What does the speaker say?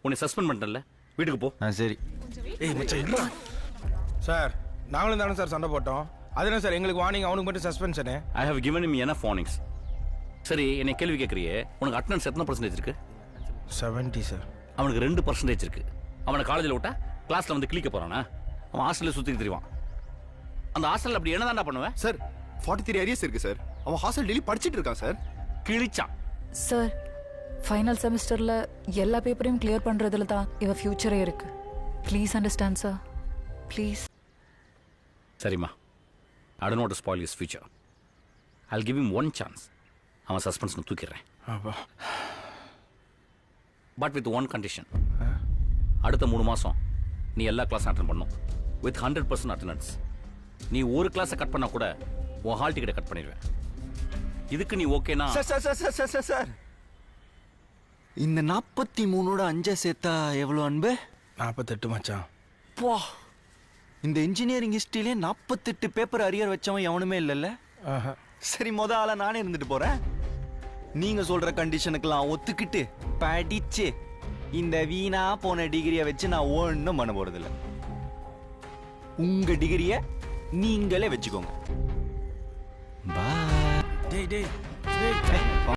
உன்னை சஸ்பெண்ட் பண்ணிட்டேன்ல, வீட்டுக்கு போ. சரி. ஏய் மச்சான் இல்ல சார், நாங்களும் தானே சார் சண்டை போட்டோம். அதுனா சார் எங்களுக்கு வார்னிங், அவனுக்கு மட்டும் suspension. I have given him enough warnings. சரி, என்னை கேள்வி கேட்குறியே, உனக்கு அட்டெண்டன்ஸ் எத்தனை பர்சன்டேஜ் இருக்கு? 70 சார். அவனுக்கு 2% இருக்கு. அவனை காலேஜில் விட்டா கிளாஸில் வந்து கிளிக்க போறானா? அவன் ஹாஸ்டலில் சுற்றிட்டு தெரிவான். அந்த ஹாஸ்டலில் அப்படி என்னதான்டா பண்ணுவேன்? சார் 43 அரியர்ஸ் இருக்கு சார். அவன் ஹாஸ்டல் டெய்லி படிச்சிட்டு இருக்கான் சார். கிழிச்சான் சார். ஃபைனல் செமஸ்டர்ல எல்லா பேப்பரையும் கிளியர் பண்றதுல தான் இவ ஃபியூச்சரே இருக்கு. Please understand sir, please. சரிம்மா, I don't want to spoil his future. I'll give him one chance. அவன் சஸ்பென்ஷன் தூக்கிடுறேன். But with one condition. அடுத்த 3 மாதம் நீ எல்லா கிளாஸ் அட்டன் பண்ணும் வித் 100% அட்டெண்டன்ஸ். நீ ஒரு கிளாஸை கட் பண்ணா கூட உன் ஹால் டிக்கெட்டை கட் பண்ணிடுவேன். இதுக்கு நீ ஓகேனா? சார் இந்த 43ஓட 5 சேர்த்தா எவ்வளோ அன்பு? 48 மச்சான். போ, இந்த இன்ஜினியரிங் ஹிஸ்ட்ரியிலே 48 பேப்பர் அரியர் வச்சவன் எவனுமே இல்லைல்ல. சரி, ஆளா நானே இருந்துட்டு போறேன். நீங்க சொல்ற கண்டிஷனுக்கெல்லாம் ஒத்துக்கிட்டு படிச்சு இந்த வீணா போன டிகிரியை வச்சு நான் ஒன்றும் பண்ண போறதில்ல. உங்க டிகிரியை நீங்களே வச்சுக்கோங்க. டேய் டேய் டேய்